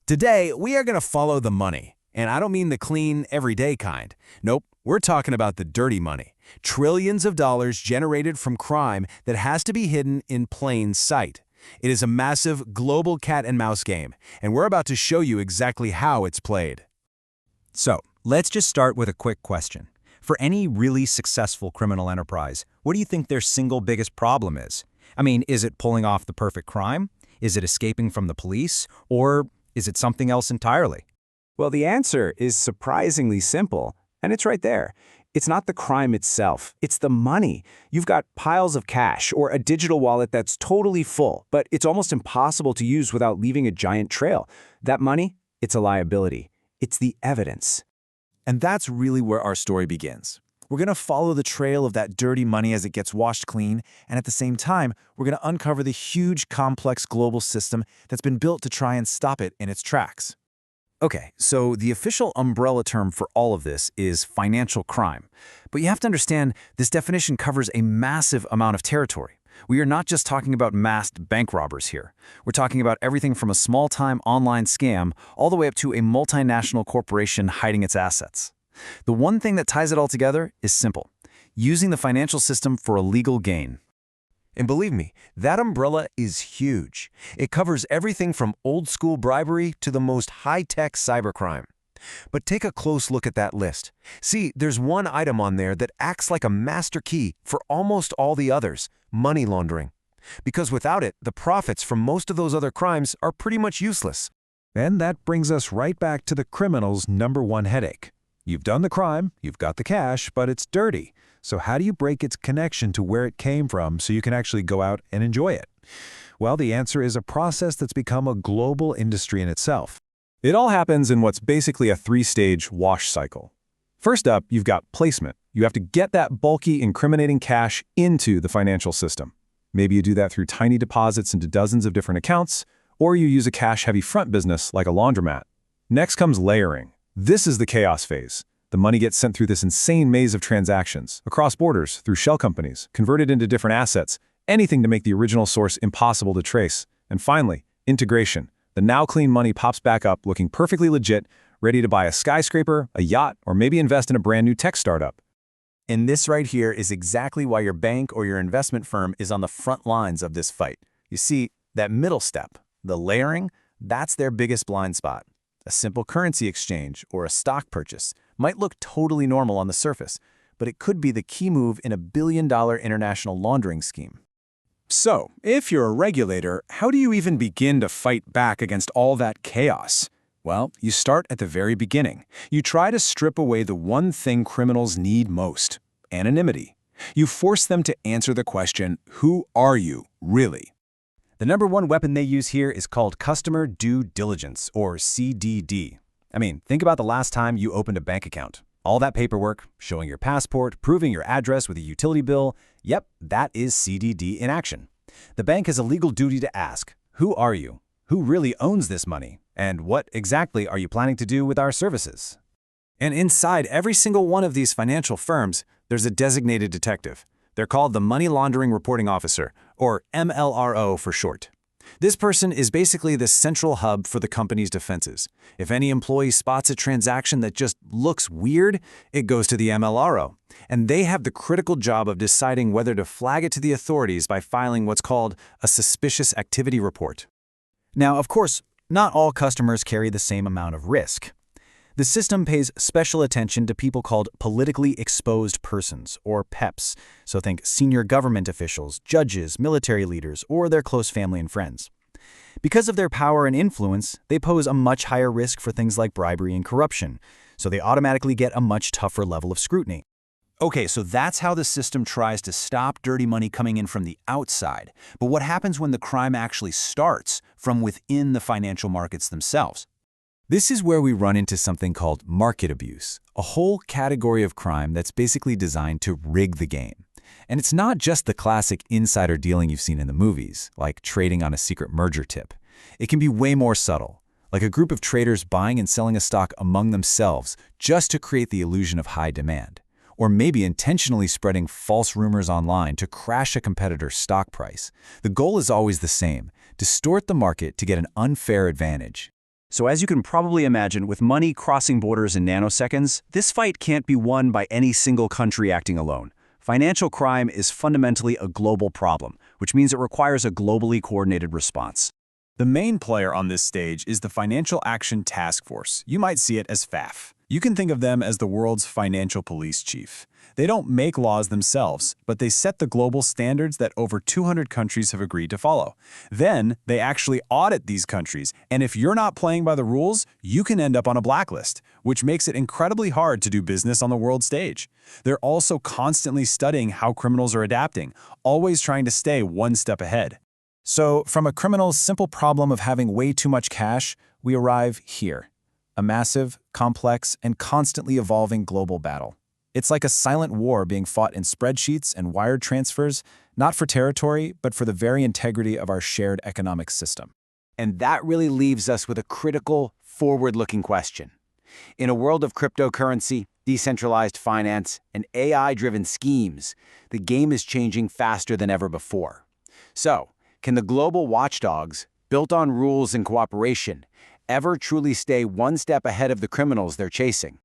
Today, we are going to follow the money. And I don't mean the clean, everyday kind. Nope, we're talking about the dirty money. Trillions of dollars generated from crime that has to be hidden in plain sight. It is a massive global cat and mouse game, and we're about to show you exactly how it's played. So, let's just start with a quick question. For any really successful criminal enterprise, what do you think their single biggest problem is? I mean, is it pulling off the perfect crime? Is it escaping from the police? Or is it something else entirely? Well, the answer is surprisingly simple, and it's right there. It's not the crime itself, it's the money. You've got piles of cash or a digital wallet that's totally full, but it's almost impossible to use without leaving a giant trail. That money, it's a liability. It's the evidence. And that's really where our story begins. We're going to follow the trail of that dirty money as it gets washed clean, and at the same time, we're going to uncover the huge, complex global system that's been built to try and stop it in its tracks. Okay, so the official umbrella term for all of this is financial crime. But you have to understand, this definition covers a massive amount of territory. We are not just talking about masked bank robbers here. We're talking about everything from a small-time online scam all the way up to a multinational corporation hiding its assets. The one thing that ties it all together is simple: using the financial system for a legal gain. And believe me, that umbrella is huge. It covers everything from old-school bribery to the most high-tech cybercrime. But take a close look at that list. See, there's one item on there that acts like a master key for almost all the others: money laundering. Because without it, the profits from most of those other crimes are pretty much useless. And that brings us right back to the criminal's #1 headache. You've done the crime, you've got the cash, but it's dirty. So how do you break its connection to where it came from so you can actually go out and enjoy it? Well, the answer is a process that's become a global industry in itself. It all happens in what's basically a three-stage wash cycle. First up, you've got placement. You have to get that bulky, incriminating cash into the financial system. Maybe you do that through tiny deposits into dozens of different accounts, or you use a cash-heavy front business like a laundromat. Next comes layering. This is the chaos phase. The money gets sent through this insane maze of transactions, across borders, through shell companies, converted into different assets, anything to make the original source impossible to trace. And finally, integration. The now clean money pops back up looking perfectly legit, ready to buy a skyscraper, a yacht, or maybe invest in a brand new tech startup. And this right here is exactly why your bank or your investment firm is on the front lines of this fight. You see, that middle step, the layering, that's their biggest blind spot. A simple currency exchange or a stock purchase might look totally normal on the surface, but it could be the key move in a billion-dollar international laundering scheme. So, if you're a regulator, how do you even begin to fight back against all that chaos? Well, you start at the very beginning. You try to strip away the one thing criminals need most: anonymity. You force them to answer the question, who are you, really? The #1 weapon they use here is called customer due diligence, or CDD. I mean, think about the last time you opened a bank account. All that paperwork, showing your passport, proving your address with a utility bill, yep, that is CDD in action. The bank has a legal duty to ask, who are you? Who really owns this money? And what exactly are you planning to do with our services? And inside every single one of these financial firms, there's a designated detective. They're called the Money Laundering Reporting Officer, or MLRO for short. This person is basically the central hub for the company's defenses. If any employee spots a transaction that just looks weird, it goes to the MLRO. And they have the critical job of deciding whether to flag it to the authorities by filing what's called a suspicious activity report. Now, of course, not all customers carry the same amount of risk. The system pays special attention to people called politically exposed persons, or PEPs, so think senior government officials, judges, military leaders, or their close family and friends. Because of their power and influence, they pose a much higher risk for things like bribery and corruption, so they automatically get a much tougher level of scrutiny. Okay, so that's how the system tries to stop dirty money coming in from the outside. But what happens when the crime actually starts from within the financial markets themselves? This is where we run into something called market abuse, a whole category of crime that's basically designed to rig the game. And it's not just the classic insider dealing you've seen in the movies, like trading on a secret merger tip. It can be way more subtle, like a group of traders buying and selling a stock among themselves just to create the illusion of high demand. Or maybe intentionally spreading false rumors online to crash a competitor's stock price. The goal is always the same: distort the market to get an unfair advantage. So as you can probably imagine, with money crossing borders in nanoseconds, this fight can't be won by any single country acting alone. Financial crime is fundamentally a global problem, which means it requires a globally coordinated response. The main player on this stage is the Financial Action Task Force. You might see it as FAF. You can think of them as the world's financial police chief. They don't make laws themselves, but they set the global standards that over 200 countries have agreed to follow. Then, they actually audit these countries, and if you're not playing by the rules, you can end up on a blacklist, which makes it incredibly hard to do business on the world stage. They're also constantly studying how criminals are adapting, always trying to stay one step ahead. So, from a criminal's simple problem of having way too much cash, we arrive here. A massive, complex, and constantly evolving global battle. It's like a silent war being fought in spreadsheets and wired transfers, not for territory, but for the very integrity of our shared economic system. And that really leaves us with a critical, forward-looking question. In a world of cryptocurrency, decentralized finance, and AI-driven schemes, the game is changing faster than ever before. So, can the global watchdogs, built on rules and cooperation, ever truly stay one step ahead of the criminals they're chasing?